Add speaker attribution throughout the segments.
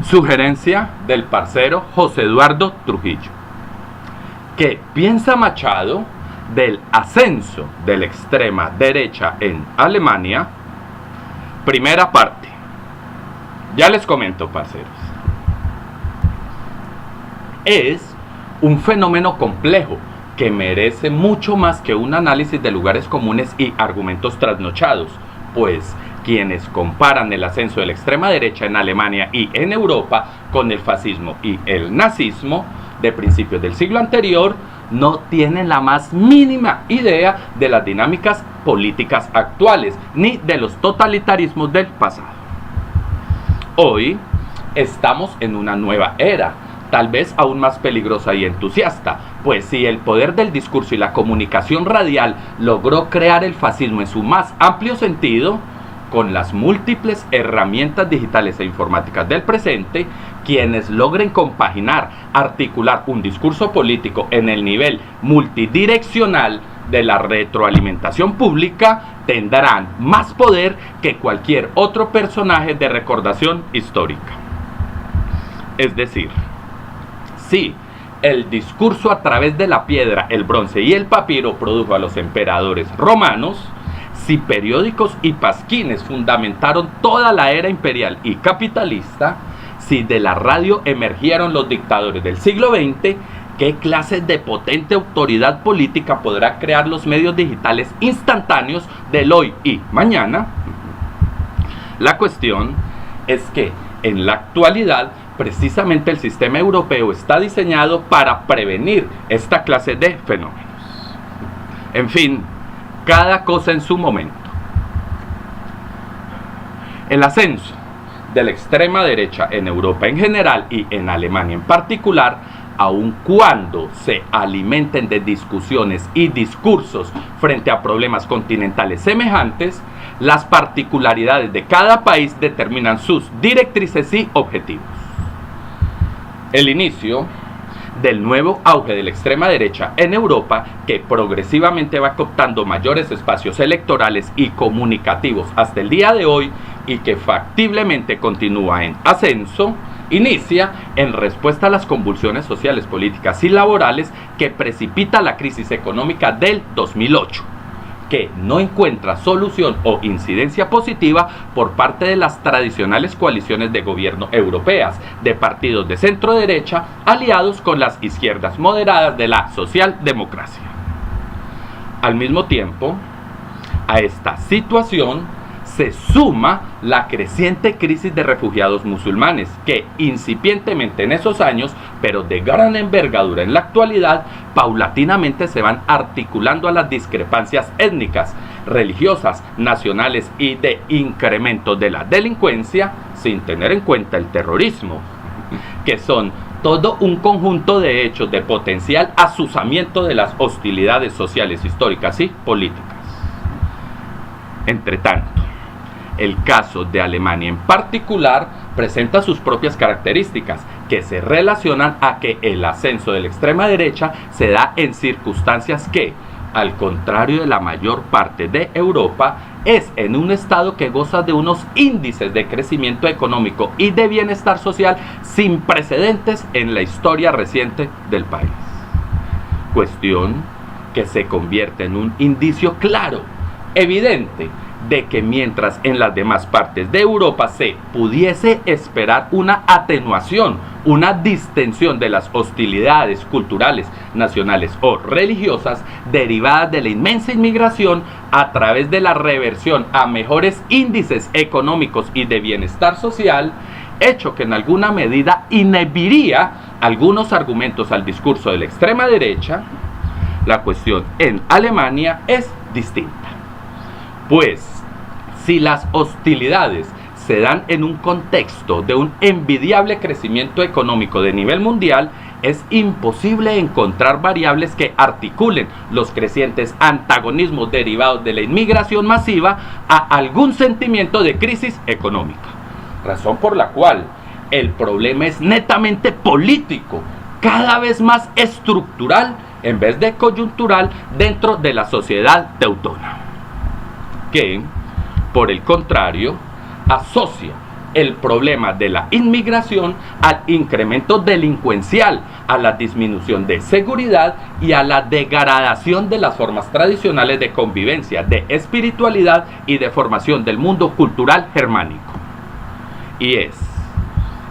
Speaker 1: Sugerencia del parcero José Eduardo Trujillo. ¿Qué piensa Machado del ascenso de la extrema derecha en Alemania? Primera parte. Ya les comento, parceros. Es un fenómeno complejo que merece mucho más que un análisis de lugares comunes y argumentos trasnochados, pues quienes comparan el ascenso de la extrema derecha en Alemania y en Europa con el fascismo y el nazismo de principios del siglo anterior no tienen la más mínima idea de las dinámicas políticas actuales ni de los totalitarismos del pasado. Hoy estamos en una nueva era, tal vez aún más peligrosa y entusiasta, pues si el poder del discurso y la comunicación radial logró crear el fascismo en su más amplio sentido, con las múltiples herramientas digitales e informáticas del presente, quienes logren compaginar, articular un discurso político en el nivel multidireccional de la retroalimentación pública, tendrán más poder que cualquier otro personaje de recordación histórica. Es decir, sí, el discurso a través de la piedra, el bronce y el papiro produjo a los emperadores romanos, si periódicos y pasquines fundamentaron toda la era imperial y capitalista, si de la radio emergieron los dictadores del siglo XX, ¿qué clase de potente autoridad política podrá crear los medios digitales instantáneos del hoy y mañana? La cuestión es que en la actualidad precisamente el sistema europeo está diseñado para prevenir esta clase de fenómenos. En fin, cada cosa en su momento. El ascenso de la extrema derecha en Europa en general y en Alemania en particular, aun cuando se alimenten de discusiones y discursos frente a problemas continentales semejantes, las particularidades de cada país determinan sus directrices y objetivos. El inicio del nuevo auge de la extrema derecha en Europa, que progresivamente va cooptando mayores espacios electorales y comunicativos hasta el día de hoy y que factiblemente continúa en ascenso, inicia en respuesta a las convulsiones sociales, políticas y laborales que precipita la crisis económica del 2008, que no encuentra solución o incidencia positiva por parte de las tradicionales coaliciones de gobierno europeas, de partidos de centro derecha aliados con las izquierdas moderadas de la socialdemocracia. Al mismo tiempo, a esta situación se suma la creciente crisis de refugiados musulmanes que incipientemente en esos años, pero de gran envergadura en la actualidad, paulatinamente se van articulando a las discrepancias étnicas, religiosas, nacionales y de incremento de la delincuencia, sin tener en cuenta el terrorismo, que son todo un conjunto de hechos de potencial azuzamiento de las hostilidades sociales, históricas y políticas. Entre tanto, el caso de Alemania en particular presenta sus propias características que se relacionan a que el ascenso de la extrema derecha se da en circunstancias que, al contrario de la mayor parte de Europa, es en un estado que goza de unos índices de crecimiento económico y de bienestar social sin precedentes en la historia reciente del país. Cuestión que se convierte en un indicio claro, evidente, de que mientras en las demás partes de Europa se pudiese esperar una atenuación, una distensión de las hostilidades culturales, nacionales o religiosas derivadas de la inmensa inmigración a través de la reversión a mejores índices económicos y de bienestar social, hecho que en alguna medida inhibiría algunos argumentos al discurso de la extrema derecha, la cuestión en Alemania es distinta. Pues, si las hostilidades se dan en un contexto de un envidiable crecimiento económico de nivel mundial, es imposible encontrar variables que articulen los crecientes antagonismos derivados de la inmigración masiva a algún sentimiento de crisis económica. Razón por la cual el problema es netamente político, cada vez más estructural en vez de coyuntural dentro de la sociedad teutona, que, por el contrario, asocia el problema de la inmigración al incremento delincuencial, a la disminución de seguridad y a la degradación de las formas tradicionales de convivencia, de espiritualidad y de formación del mundo cultural germánico. Y es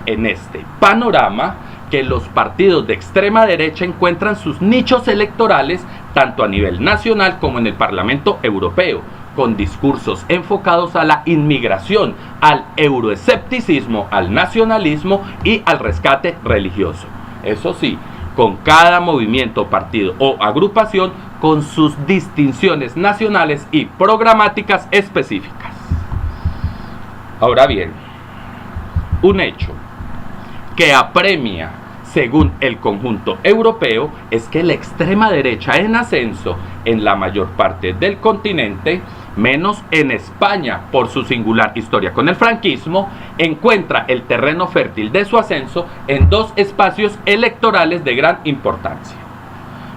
Speaker 1: en este panorama que los partidos de extrema derecha encuentran sus nichos electorales tanto a nivel nacional como en el Parlamento Europeo, con discursos enfocados a la inmigración, al euroescepticismo, al nacionalismo y al rescate religioso. Eso sí, con cada movimiento, partido o agrupación con sus distinciones nacionales y programáticas específicas. Ahora bien, un hecho que apremia según el conjunto europeo es que la extrema derecha en ascenso en la mayor parte del continente, menos en España por su singular historia con el franquismo, encuentra el terreno fértil de su ascenso en dos espacios electorales de gran importancia.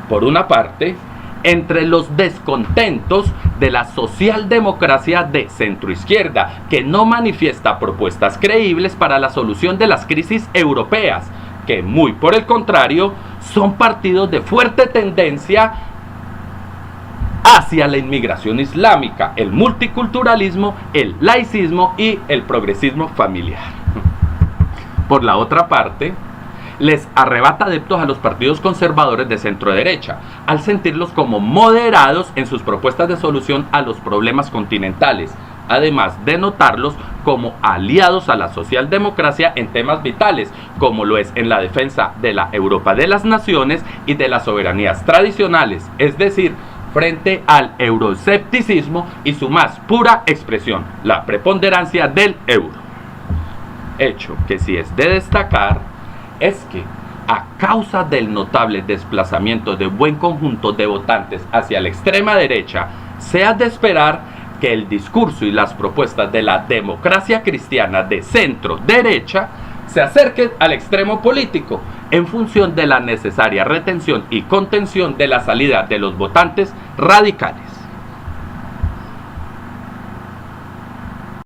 Speaker 1: Por una parte, entre los descontentos de la socialdemocracia de centroizquierda, que no manifiesta propuestas creíbles para la solución de las crisis europeas, que muy por el contrario son partidos de fuerte tendencia hacia la inmigración islámica, el multiculturalismo, el laicismo y el progresismo familiar. Por la otra parte, les arrebata adeptos a los partidos conservadores de centro derecha, al sentirlos como moderados en sus propuestas de solución a los problemas continentales, además de notarlos como aliados a la socialdemocracia en temas vitales, como lo es en la defensa de la Europa de las naciones y de las soberanías tradicionales, es decir, frente al euroescepticismo y su más pura expresión, la preponderancia del euro. Hecho que sí es de destacar es que, a causa del notable desplazamiento de buen conjunto de votantes hacia la extrema derecha, se ha de esperar que el discurso y las propuestas de la democracia cristiana de centro derecha se acerquen al extremo político en función de la necesaria retención y contención de la salida de los votantes radicales.